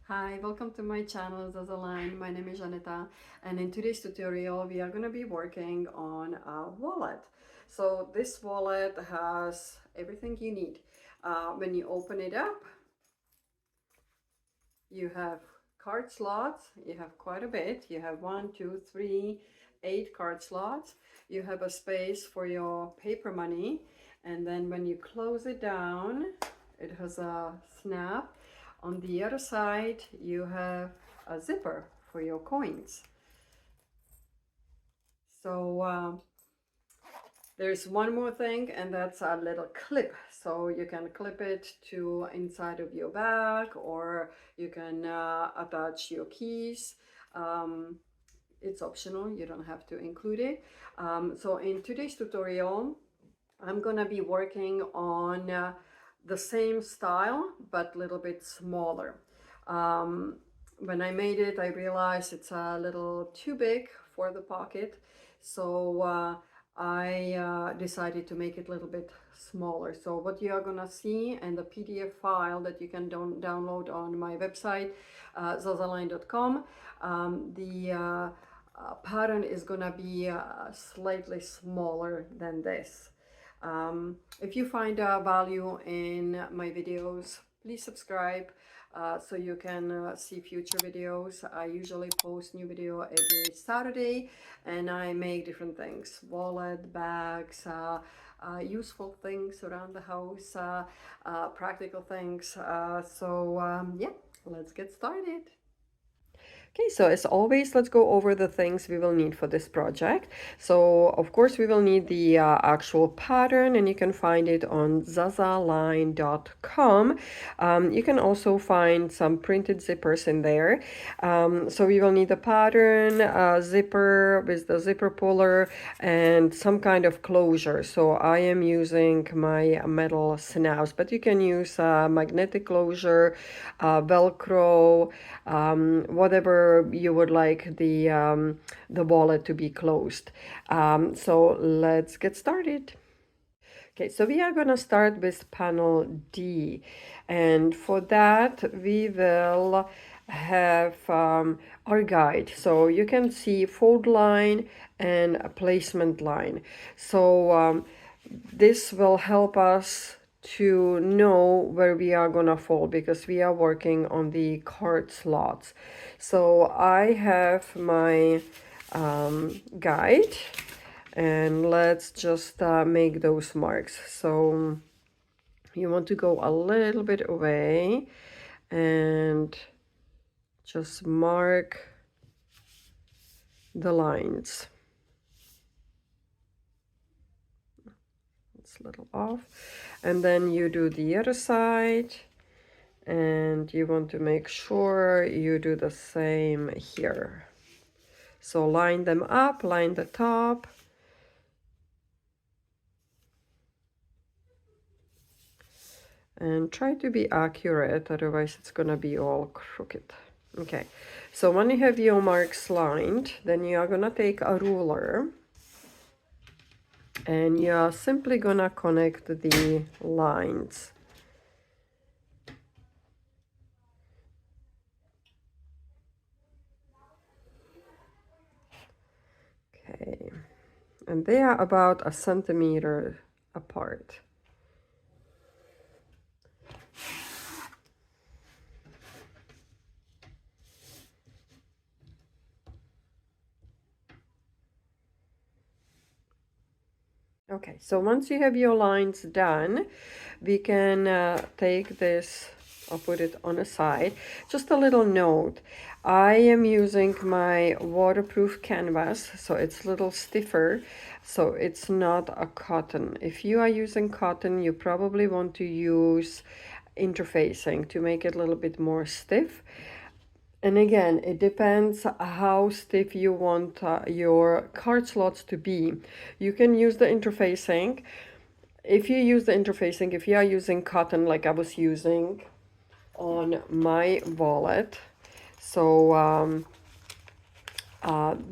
Hi, welcome to my channel Zazaline. My name is Janeta, and in today's tutorial we are going to be working on a wallet. So this wallet has everything you need. When you open it up, you have card slots. You have quite a bit. You have 1, 2, 3, 8 card slots. You have a space for your paper money, and then when you close it down, it has a snap. On the other side, you have a zipper for your coins. So there's one more thing, and that's a little clip. So you can clip it to inside of your bag, or you can attach your keys. It's optional, you don't have to include it. So in today's tutorial, I'm gonna be working on the same style, but a little bit smaller. When I made it, I realized it's a little too big for the pocket. So I decided to make it a little bit smaller. So what you are gonna see in the PDF file that you can download on my website, zazaline.com, the pattern is gonna be slightly smaller than this. If you find value in my videos, please subscribe so you can see future videos. I usually post new video every Saturday, and I make different things: wallet, bags, useful things around the house, practical things. Yeah, let's get started. Okay, so as always, let's go over the things we will need for this project. So, of course, we will need the actual pattern, and you can find it on zazaline.com. You can also find some printed zippers in there. So we will need the pattern, zipper with the zipper puller, and some kind of closure. So I am using my metal snaps, but you can use magnetic closure, Velcro, whatever you would like the wallet to be closed. So let's get started. Okay, so we are going to start with panel D, and for that we will have our guide. So you can see fold line and a placement line. So this will help us to know where we are gonna fold, because we are working on the card slots. So I have my guide, and let's just make those marks. So you want to go a little bit away and just mark the lines. It's a little off. And then you do the other side, and you want to make sure you do the same here. So line them up, line the top. And try to be accurate, otherwise it's gonna be all crooked. Okay, so when you have your marks lined, then you are gonna take a ruler and you are simply gonna connect the lines. Okay, and they are about a centimeter apart. Okay, so once you have your lines done, we can take this, I'll put it on a side. Just a little note, I am using my waterproof canvas, so it's a little stiffer, so it's not a cotton. If you are using cotton, you probably want to use interfacing to make it a little bit more stiff. And again, it depends how stiff you want your card slots to be. You can use the interfacing. If you use the interfacing, if you are using cotton like I was using on my wallet, so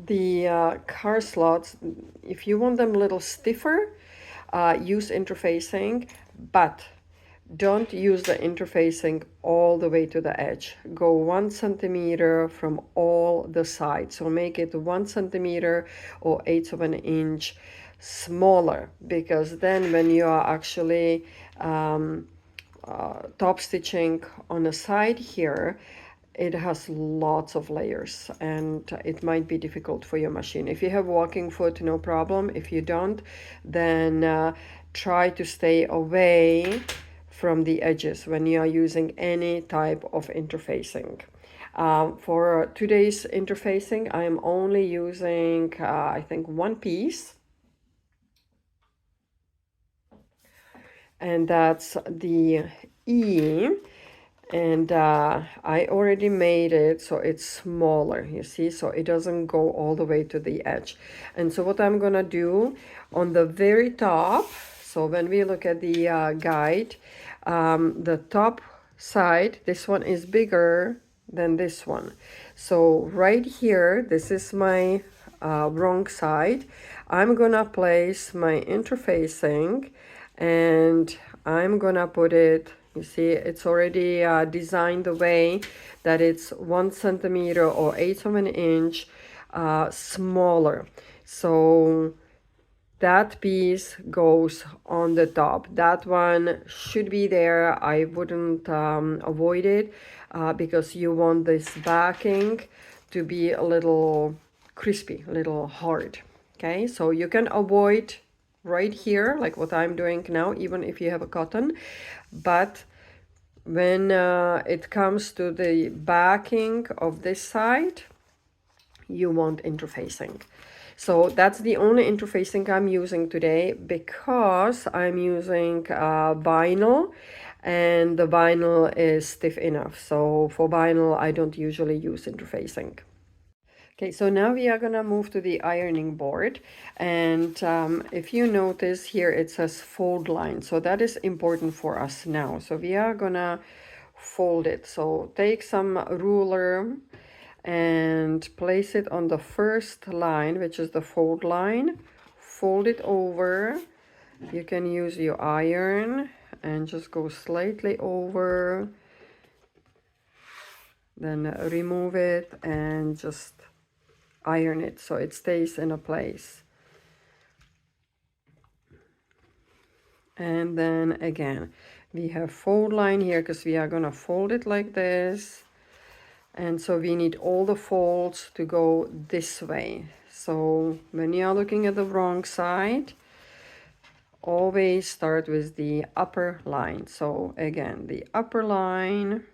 the card slots, if you want them a little stiffer, use interfacing, but don't use the interfacing all the way to the edge. Go 1 centimeter from all the sides. So make it 1 centimeter or 1/8 of an inch smaller, because then when you are actually top stitching on the side here, it has lots of layers and it might be difficult for your machine. If you have walking foot, no problem. If you don't, then try to stay away from the edges when you are using any type of interfacing. For today's interfacing, I am only using, I think, one piece. And that's the E. And I already made it so it's smaller, you see, so it doesn't go all the way to the edge. And so what I'm gonna do on the very top, so when we look at the guide, the top side, this one is bigger than this one. So right here, this is my wrong side. I'm gonna place my interfacing and I'm gonna put it, you see, it's already designed the way that it's 1 centimeter or 1/8 of an inch smaller. So that piece goes on the top. That one should be there. I wouldn't avoid it because you want this backing to be a little crispy, a little hard. Okay, so you can avoid right here, like what I'm doing now, even if you have a cotton. But when it comes to the backing of this side, you want interfacing. So that's the only interfacing I'm using today, because I'm using vinyl and the vinyl is stiff enough. So for vinyl, I don't usually use interfacing. Okay, so now we are gonna move to the ironing board, and if you notice here it says fold line, so that is important for us now. So we are gonna fold it. So take some ruler and place it on the first line, which is the fold line. Fold it over. You can use your iron and just go slightly over, then remove it and just iron it so it stays in a place. And then again, we have fold line here because we are gonna fold it like this. And so we need all the folds to go this way. So when you are looking at the wrong side, always start with the upper line. So again, the upper line,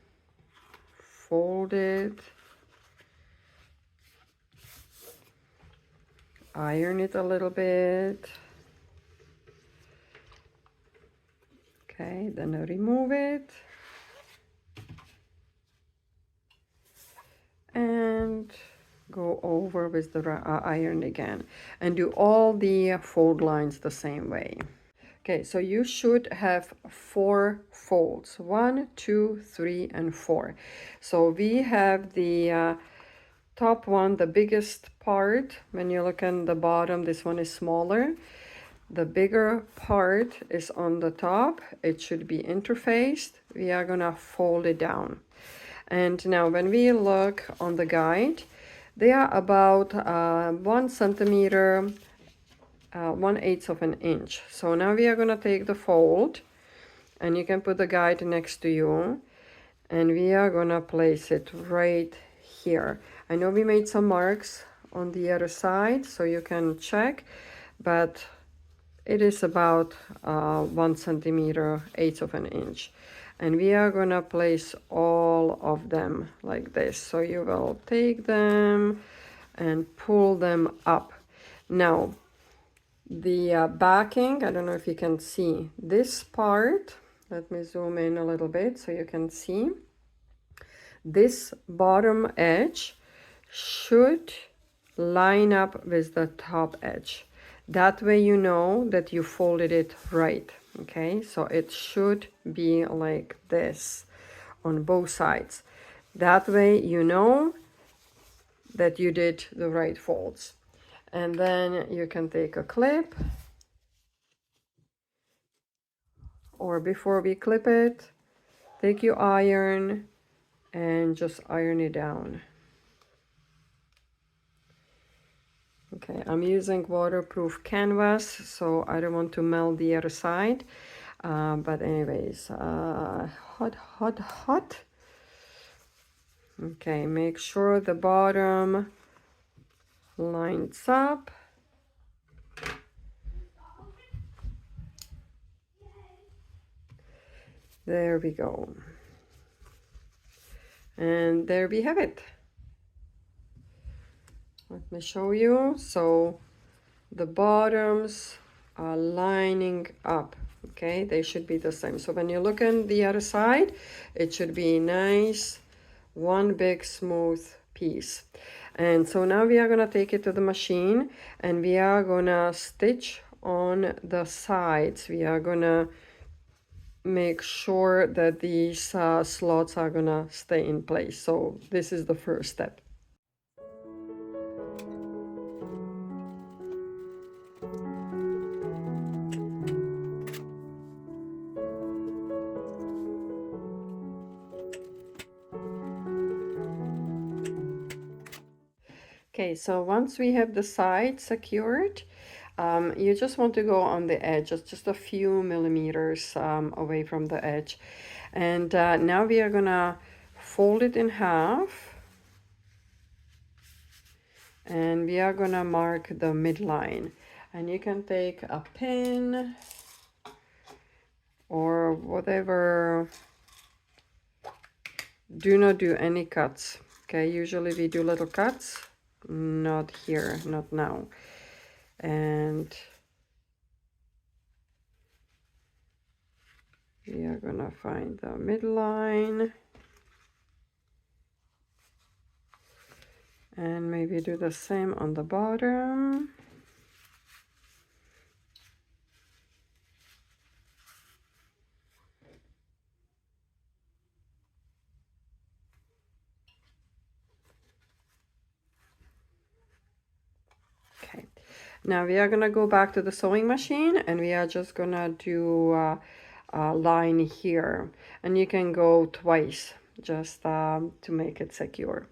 fold it, iron it a little bit. Okay, then remove it. And go over with the iron again. And do all the fold lines the same way. Okay, so you should have 4 folds. 1, 2, 3, and 4. So we have the top one, the biggest part. When you look on the bottom, this one is smaller. The bigger part is on the top. It should be interfaced. We are gonna fold it down. And now when we look on the guide, they are about 1 centimeter, 1/8 of an inch. So now we are gonna take the fold, and you can put the guide next to you, and we are gonna place it right here. I know we made some marks on the other side, so you can check, but it is about 1 centimeter, 1/8 of an inch. And we are gonna place all of them like this. So you will take them and pull them up. Now, the backing, I don't know if you can see this part. Let me zoom in a little bit so you can see. This bottom edge should line up with the top edge. That way you know that you folded it right. Okay, so it should be like this on both sides. That way you know that you did the right folds. And then you can take a clip or before we clip it, take your iron and just iron it down. Okay, I'm using waterproof canvas, so I don't want to melt the other side. But anyways, hot, hot, hot. Okay, make sure the bottom lines up. There we go. And there we have it. Let me show you. So the bottoms are lining up. Okay, they should be the same. So when you look on the other side, it should be nice, one big smooth piece. And so now we are gonna take it to the machine and we are gonna stitch on the sides. We are gonna make sure that these slots are gonna stay in place. So this is the first step. Okay, so once we have the side secured, you just want to go on the edge, just a few millimeters away from the edge. And now we are gonna fold it in half. And we are gonna mark the midline. And you can take a pin or whatever. Do not do any cuts. Okay, usually we do little cuts. Not here, not now. And we are gonna find the midline and maybe do the same on the bottom. Okay, now we are gonna go back to the sewing machine and we are just gonna do a line here, and you can go twice just to make it secure.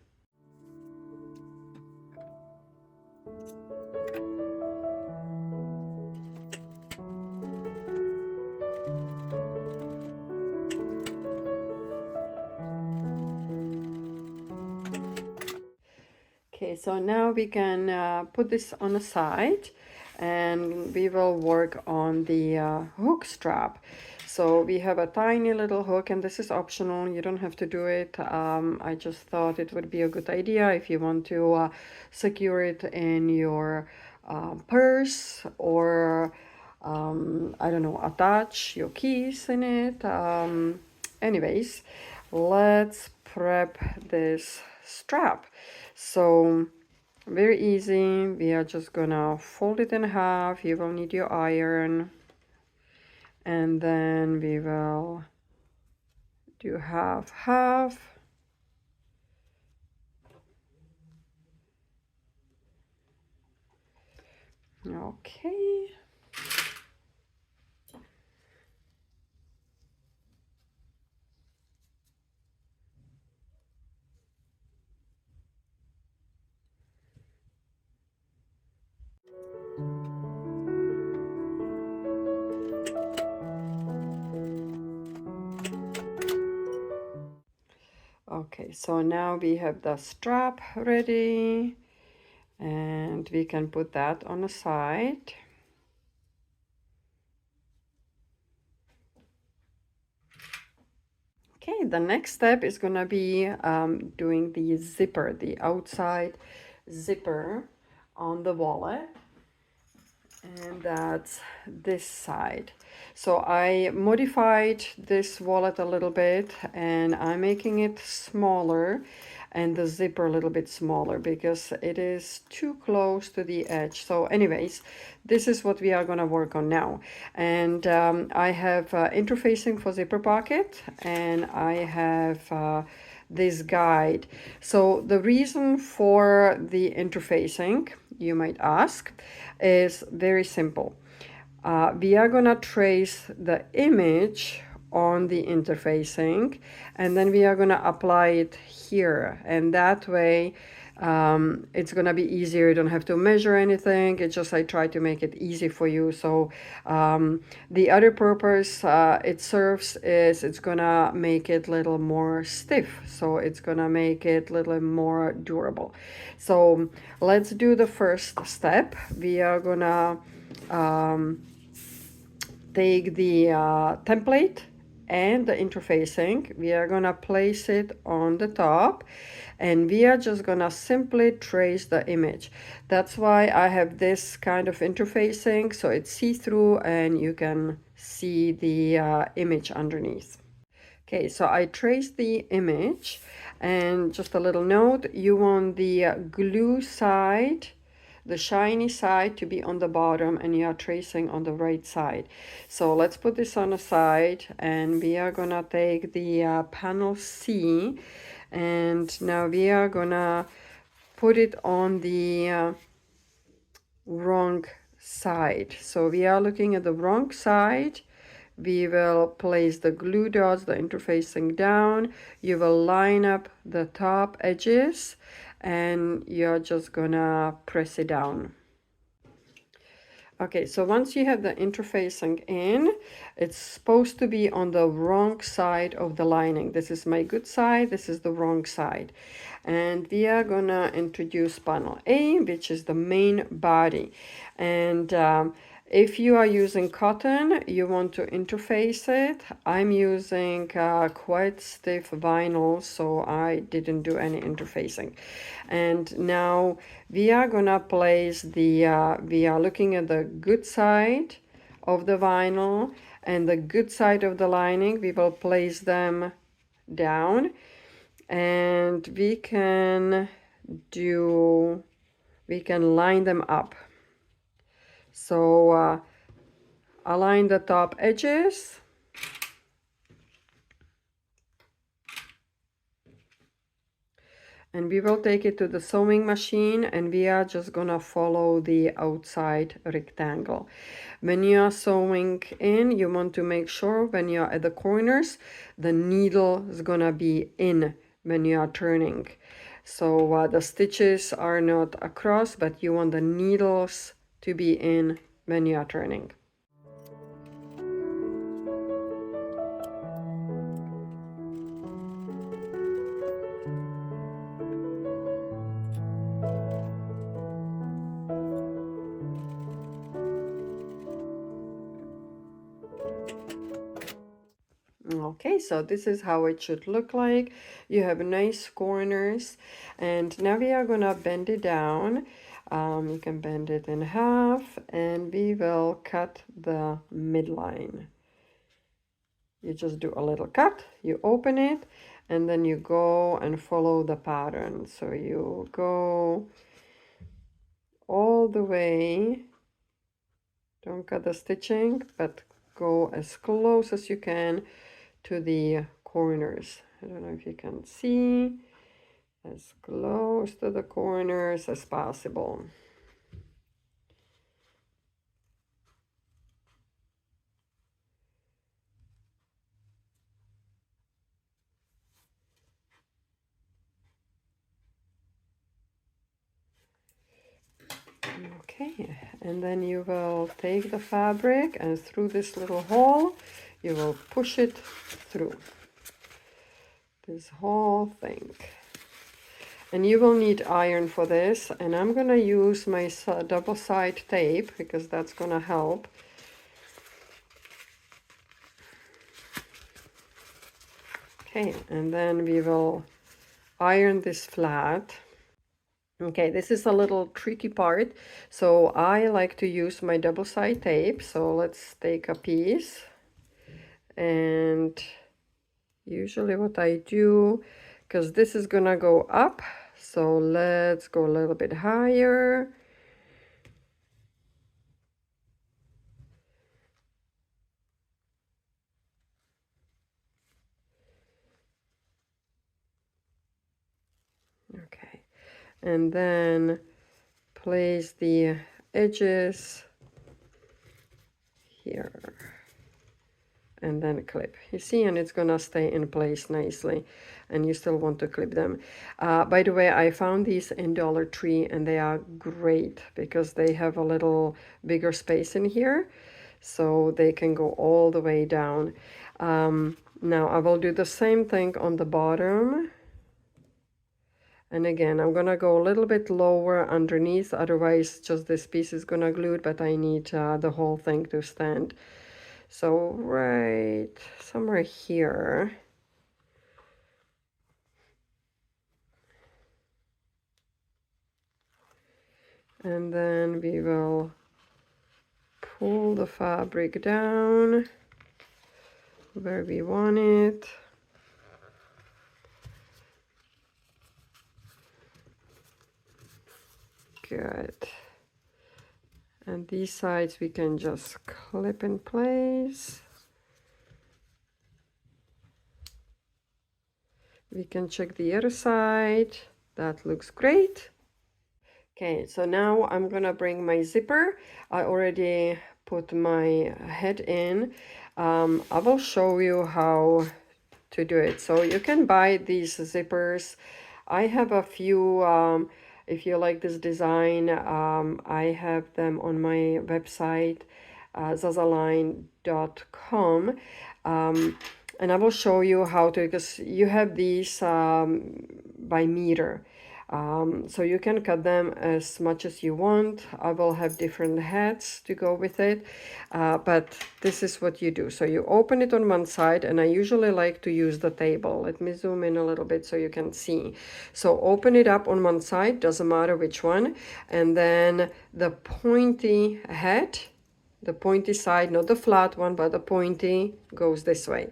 Okay, so now we can put this on the side and we will work on the hook strap. So we have a tiny little hook, and this is optional. You don't have to do it. I just thought it would be a good idea if you want to secure it in your purse or I don't know, attach your keys in it. Anyways, let's prep this strap. So very easy. We are just gonna fold it in half. You will need your iron, and then we will do half half. Okay. Okay, so now we have the strap ready and we can put that on the side. Okay, the next step is gonna be doing the zipper, the outside zipper on the wallet. And that's this side. So I modified this wallet a little bit and I'm making it smaller and the zipper a little bit smaller because it is too close to the edge. So anyways, this is what we are going to work on now. And I have interfacing for zipper pocket, and I have this guide. So the reason for the interfacing, you might ask, is very simple. We are gonna trace the image on the interfacing, and then we are gonna apply it here, and that way it's gonna be easier. You don't have to measure anything. It's just I try to make it easy for you. So the other purpose it serves is it's gonna make it a little more stiff, so it's gonna make it a little more durable. So let's do the first step. We are gonna take the template and the interfacing. We are gonna place it on the top, and we are just gonna simply trace the image. That's why I have this kind of interfacing, so it's see-through and you can see the image underneath. Okay, so I traced the image, and just a little note, you want the glue side, the shiny side, to be on the bottom, and you are tracing on the right side. So let's put this on the side, and we are gonna take the panel C, and now we are gonna put it on the wrong side. So we are looking at the wrong side. We will place the glue dots, the interfacing down. You will line up the top edges, and you're just gonna press it down. Okay, so once you have the interfacing in, it's supposed to be on the wrong side of the lining. This is my good side, this is the wrong side. And we are gonna introduce panel A, which is the main body. And if you are using cotton, you want to interface it. I'm using quite stiff vinyl, so I didn't do any interfacing. And now we are gonna place the, we are looking at the good side of the vinyl and the good side of the lining. We will place them down, and we can line them up. So align the top edges, and we will take it to the sewing machine, and we are just gonna follow the outside rectangle. When you are sewing in, you want to make sure when you are at the corners, the needle is gonna be in when you are turning. So the stitches are not across, but you want the needles to be in when you are turning. Okay, so this is how it should look like. You have nice corners, and now we are gonna bend it down. You can bend it in half, and we will cut the midline. You just do a little cut, you open it, and then you go and follow the pattern. So you go all the way, don't cut the stitching, but go as close as you can to the corners. I don't know if you can see, as close to the corners as possible. Okay, and then you will take the fabric, and through this little hole you will push it through this whole thing. And you will need iron for this, and I'm gonna use my double side tape because that's gonna help. Okay, and then we will iron this flat. Okay, this is a little tricky part, so I like to use my double side tape. So let's take a piece, and usually what I do, because this is gonna go up, so let's go a little bit higher. Okay, and then place the edges here. And then clip. You see, and it's gonna stay in place nicely, and you still want to clip them. By the way, I found these in Dollar Tree, and they are great because they have a little bigger space in here, so they can go all the way down. Now I will do the same thing on the bottom. And again, I'm gonna go a little bit lower underneath, otherwise just this piece is gonna glue it, but I need the whole thing to stand. So right somewhere here. And then we will pull the fabric down where we want it. Good. And these sides we can just clip in place. We can check the other side. That looks great. Okay, so now I'm gonna bring my zipper. I already put my head in. I will show you how to do it. So you can buy these zippers. I have a few. If you like this design, I have them on my website, zazaline.com. And I will show you how to, because you have these by meter. So you can cut them as much as you want. I will have different heads to go with it, but this is what you do. So you open it on one side, and I usually like to use the table. Let me zoom in a little bit so you can see. So open it up on one side, doesn't matter which one, and then the pointy head, the pointy side, not the flat one, but the pointy, goes this way.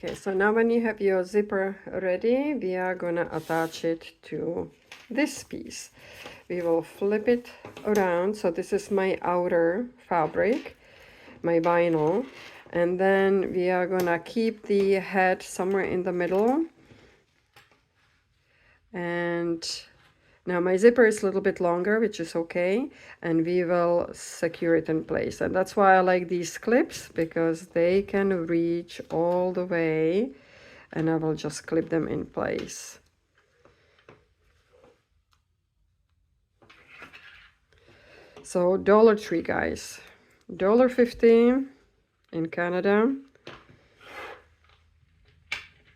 Okay, so now when you have your zipper ready, we are gonna attach it to this piece. We will flip it around. So this is my outer fabric, my vinyl, and then we are gonna keep the head somewhere in the middle. And now my zipper is a little bit longer, which is okay, and we will secure it in place. And that's why I like these clips, because they can reach all the way, and I will just clip them in place. So Dollar Tree, guys, $1.50 in Canada.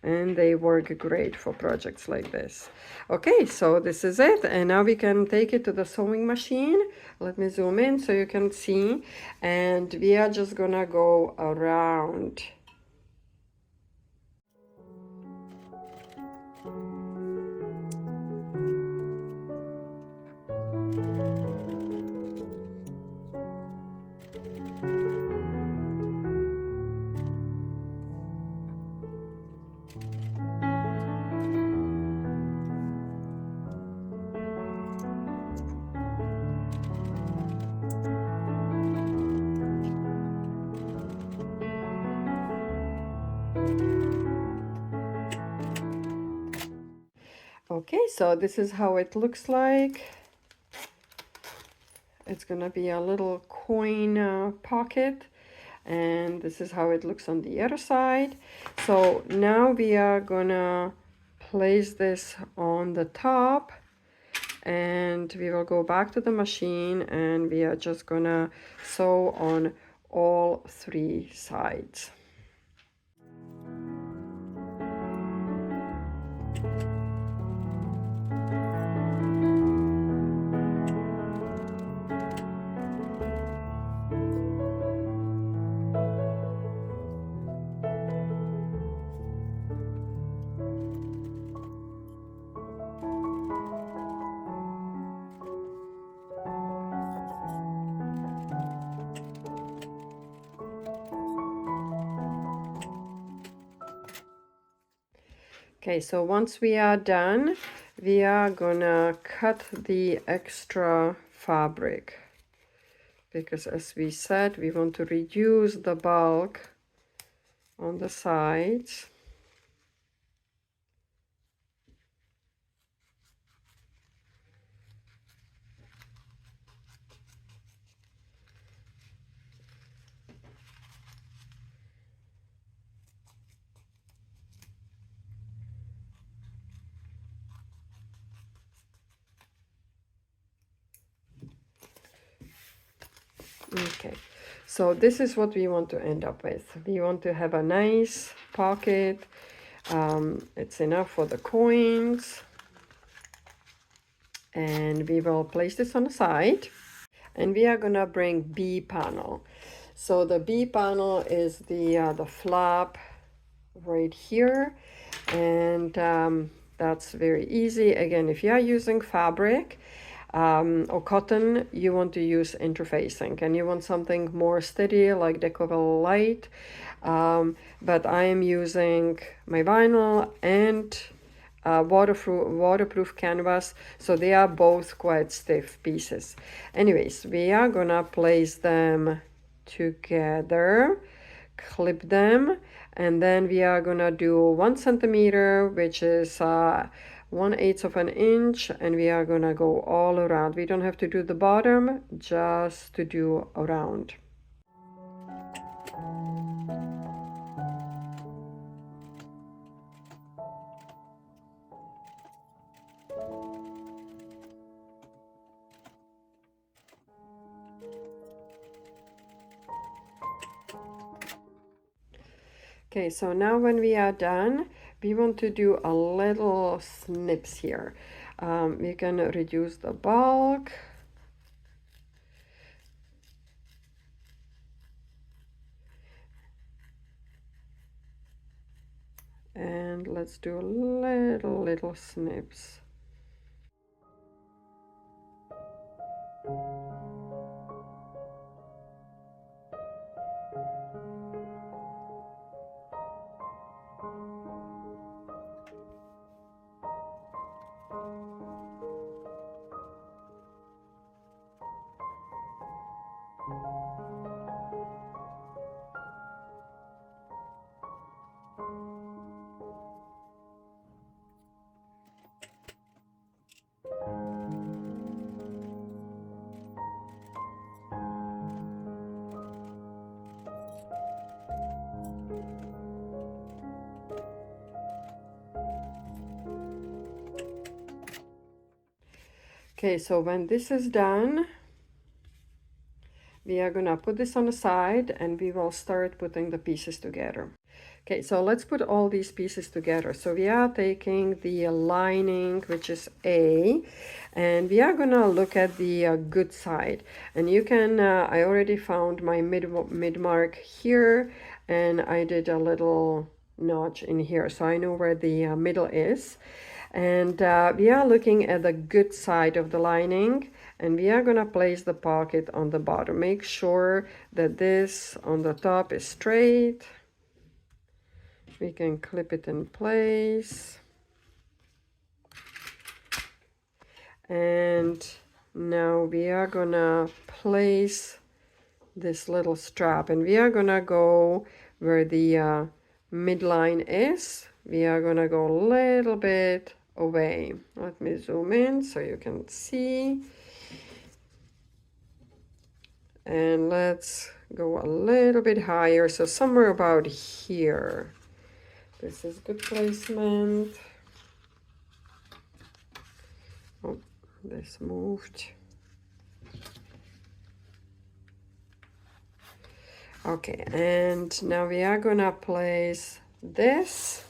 And they work great for projects like this. Okay, so this is it, and now we can take it to the sewing machine. Let me zoom in so you can see, and we are just gonna go around. Okay, so this is how it looks like. It's gonna be a little coin pocket, and this is how it looks on the other side. So now we are gonna place this on the top, and we will go back to the machine, and we are just gonna sew on all three sides. Okay, so once we are done, we are gonna cut the extra fabric, because as we said, we want to reduce the bulk on the sides. Okay, so this is what we want to end up with. We want to have a nice pocket. It's enough for the coins. And we will place this on the side. And we are gonna bring B panel. So the B panel is the flap right here. And that's very easy. Again, if you are using fabric, or cotton, you want to use interfacing and you want something more steady like Decouple Light, but I am using my vinyl and waterproof canvas, so they are both quite stiff pieces. Anyways, we are gonna place them together, clip them, and then we are gonna do 1 centimeter, which is 1/8 of an inch, and we are gonna go all around. We don't have to do the bottom, just to do around. Okay, so now when we are done, we want to do a little snips here. We can reduce the bulk. And let's do little snips. Okay, so when this is done, we are gonna put this on the side and we will start putting the pieces together. Okay, so let's put all these pieces together. So we are taking the lining, which is A, and we are gonna look at the good side. And you can, I already found my mid mark here, and I did a little notch in here, so I know where the middle is. And we are looking at the good side of the lining, and we are going to place the pocket on the bottom. Make sure that this on the top is straight. We can clip it in place. And now we are going to place this little strap, and we are going to go where the midline is. We are going to go a little bit away. Let me zoom in so you can see. And let's go a little bit higher, so somewhere about here. This is good placement. Oh, this moved. Okay, and now we are gonna place this.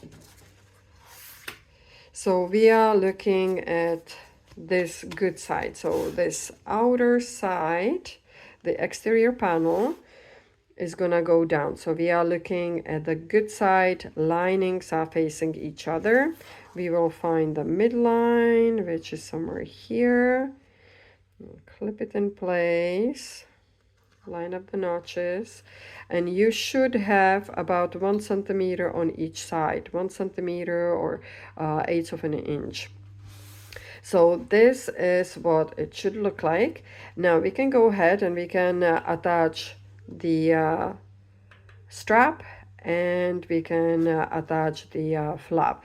So we are looking at this good side. So this outer side, the exterior panel, is gonna go down. So we are looking at the good side, linings are facing each other. We will find the midline, which is somewhere here. We'll clip it in place, line up the notches, and you should have about 1 centimeter on each side, 1 centimeter or 1/8 of an inch. So this is what it should look like. Now we can go ahead and we can attach the strap, and we can attach the flap.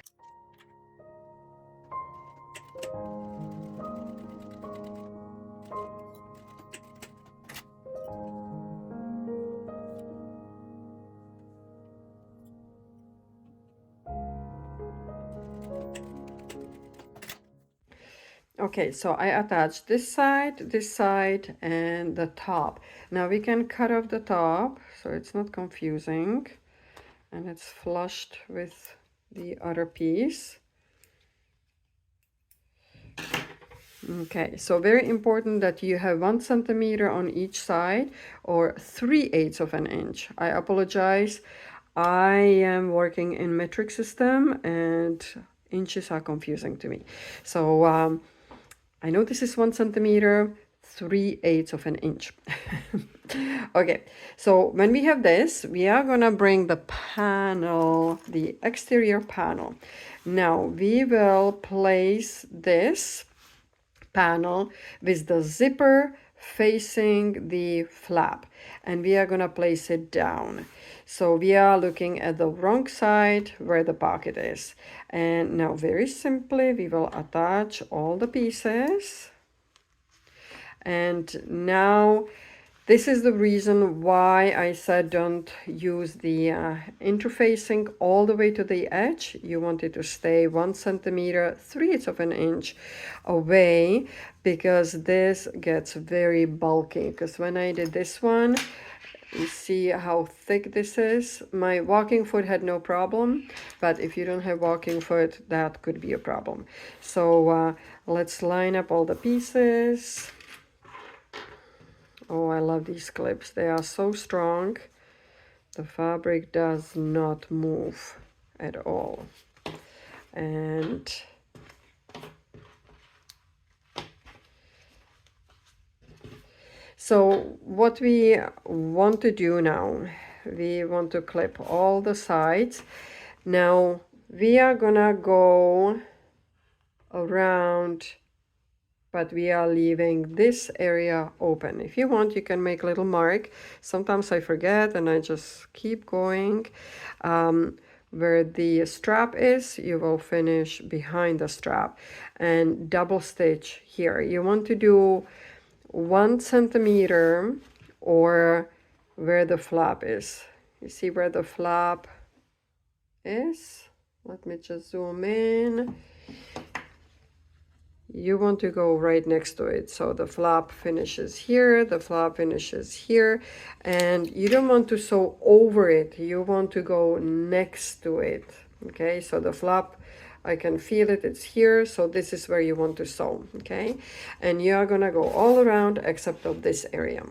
Okay, so I attached this side, and the top. Now we can cut off the top so it's not confusing and it's flushed with the other piece. Okay, so very important that you have 1 centimeter on each side, or 3/8 of an inch. I apologize. I am working in metric system and inches are confusing to me. So I know this is 1 centimeter, 3/8 of an inch. Okay, so when we have this, we are gonna bring the panel, the exterior panel. Now we will place this panel with the zipper facing the flap, and we are gonna place it down. So we are looking at the wrong side where the pocket is. And now very simply we will attach all the pieces. And now this is the reason why I said don't use the interfacing all the way to the edge. You want it to stay 1 centimeter, 3/8 of an inch away, because this gets very bulky. Because when I did this one, you see how thick this is. My walking foot had no problem, but if you don't have walking foot, that could be a problem. So let's line up all the pieces. Oh, I love these clips. They are so strong. The fabric does not move at all. And so what we want to do now, we want to clip all the sides. Now we are gonna go around, but we are leaving this area open. If you want, you can make a little mark. Sometimes I forget and I just keep going. Where the strap is, you will finish behind the strap and double stitch here. You want to do 1 centimeter, or where the flap is. You see where the flap is? Let me just zoom in. You want to go right next to it. So the flap finishes here, the flap finishes here, and you don't want to sew over it. You want to go next to it. Okay, so the flap, I can feel it, it's here. So this is where you want to sew, okay? And you are gonna go all around except of this area.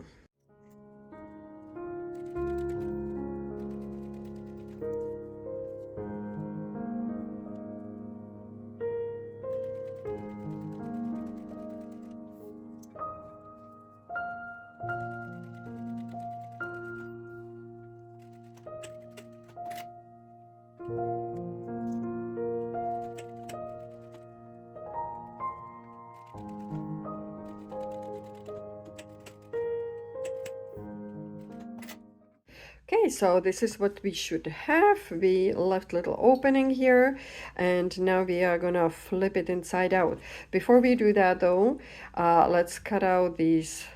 Okay, so this is what we should have. We left little opening here, and now we are gonna flip it inside out. Before we do that though, let's cut out these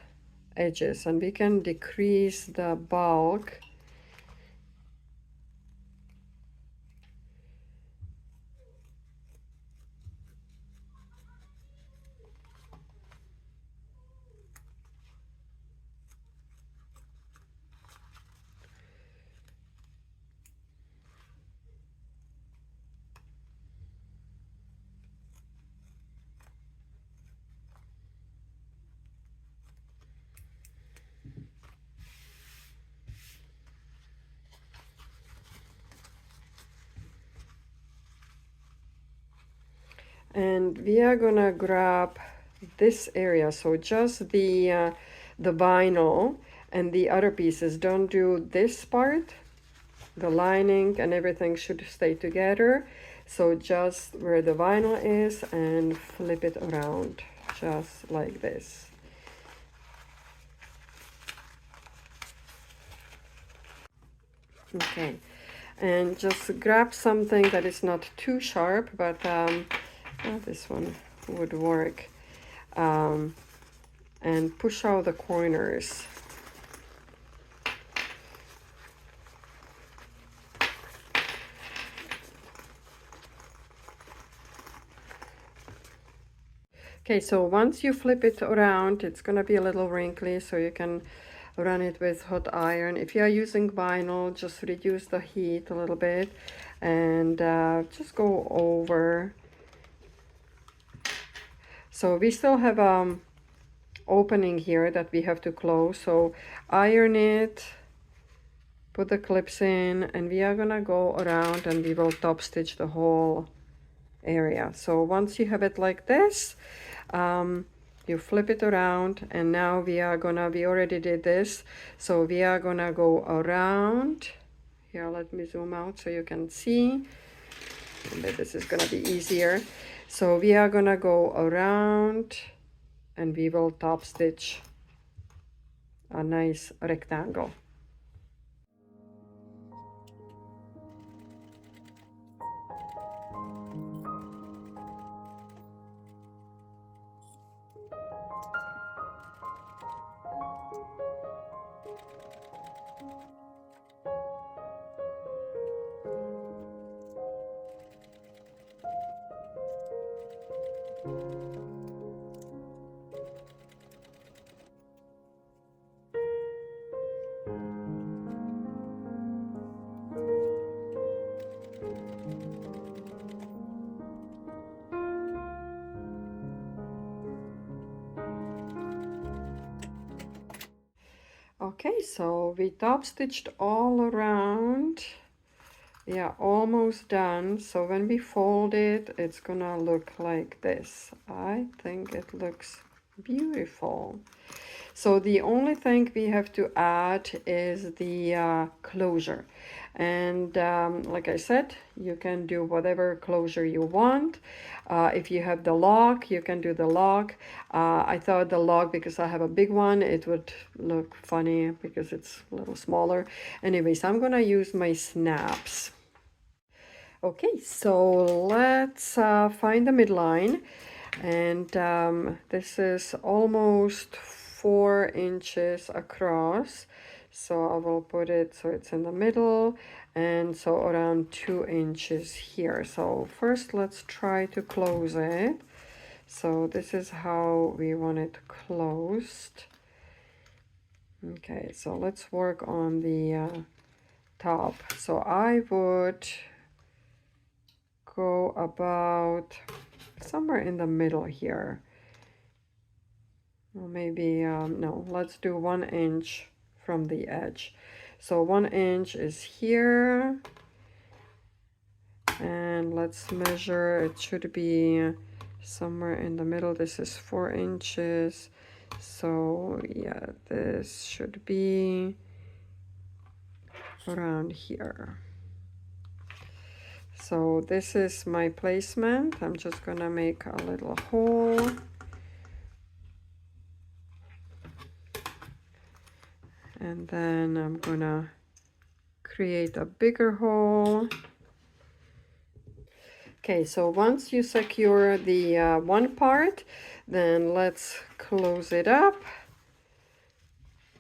edges, and we can decrease the bulk. And we are gonna grab this area, so just the vinyl, and the other pieces. Don't do this part. The lining and everything should stay together. So just where the vinyl is and flip it around, just like this. Okay, and just grab something that is not too sharp, but this one would work, and push out the corners. Okay, so once you flip it around, it's gonna be a little wrinkly, so you can run it with hot iron. If you are using vinyl, just reduce the heat a little bit and just go over. So we still have opening here that we have to close, so iron it, put the clips in, and we are gonna go around and we will top stitch the whole area. So once you have it like this, you flip it around, and now we already did this, so we are gonna go around here. Let me zoom out so you can see. Maybe this is gonna be easier. So we are gonna go around and we will top stitch a nice rectangle. Okay, so we top stitched all around. Yeah, almost done. So when we fold it, it's gonna look like this. I think it looks beautiful. So the only thing we have to add is the closure. And like I said, you can do whatever closure you want. If you have the lock, you can do the lock. I thought the lock, because I have a big one, it would look funny because it's a little smaller. Anyways, I'm gonna use my snaps. Okay, so let's find the midline, and this is almost 4 inches across, so I will put it so it's in the middle, and so around 2 inches here. So first let's try to close it. So this is how we want it closed. Okay, so let's work on the top. So I would go about somewhere in the middle here. Or maybe, no, let's do 1 inch from the edge. So 1 inch is here. And let's measure, it should be somewhere in the middle. This is 4 inches. So yeah, this should be around here. So this is my placement. I'm just gonna make a little hole. And then I'm gonna create a bigger hole. Okay, so once you secure the one part, then let's close it up.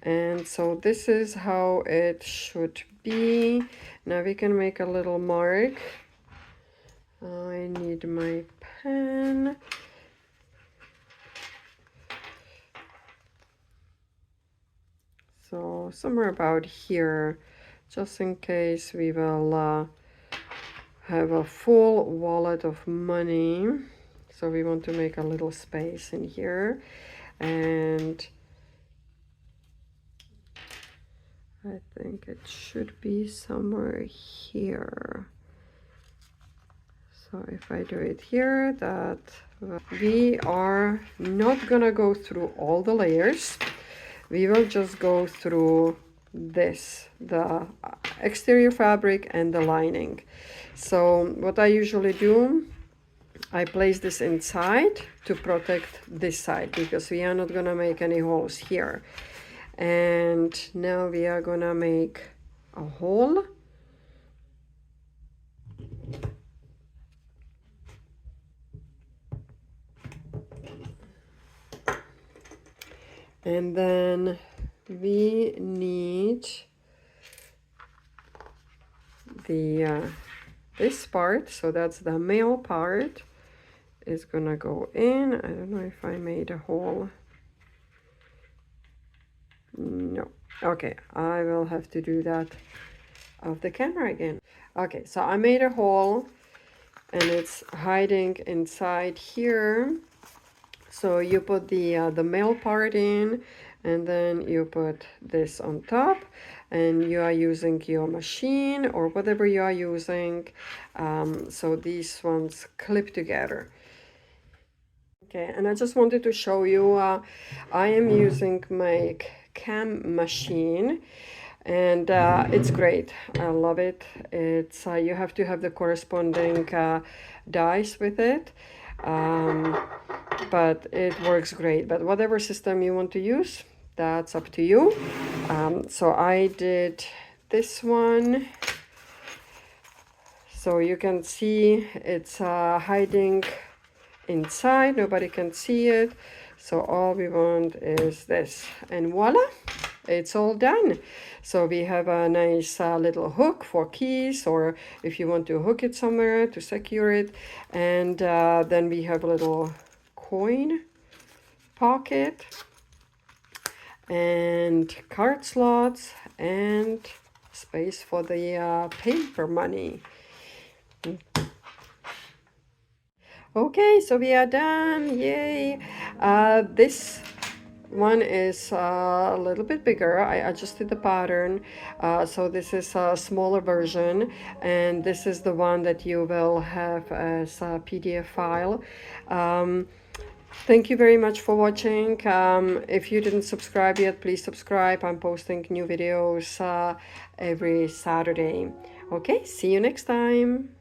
And so this is how it should be. Now we can make a little mark. I need my pen. So somewhere about here, just in case we will have a full wallet of money. So we want to make a little space in here, and I think it should be somewhere here. So if I do it here, that we are not gonna go through all the layers. We will just go through this, the exterior fabric and the lining. So what I usually do, I place this inside to protect this side because we are not gonna make any holes here. And now we are gonna make a hole. And then we need the this part, so that's the male part, is gonna go in. I don't know if I made a hole. No. Okay, I will have to do that off the camera again. Okay, so I made a hole and it's hiding inside here. So you put the male part in, and then you put this on top, and you are using your machine or whatever you are using. So these ones clip together. Okay, and I just wanted to show you, I am using my cam machine, and it's great. I love it. It's you have to have the corresponding dies with it, but it works great. But whatever system you want to use, that's up to you. So I did this one, so you can see it's hiding inside, nobody can see it. So all we want is this, and voila, it's all done. So we have a nice little hook for keys, or if you want to hook it somewhere to secure it. And then we have a little coin pocket and card slots and space for the paper money. Okay, so we are done. Yay! This one is a little bit bigger. I adjusted the pattern, so this is a smaller version, and this is the one that you will have as a PDF file. Thank you very much for watching. If you didn't subscribe yet, please subscribe. I'm posting new videos every Saturday. Okay, see you next time.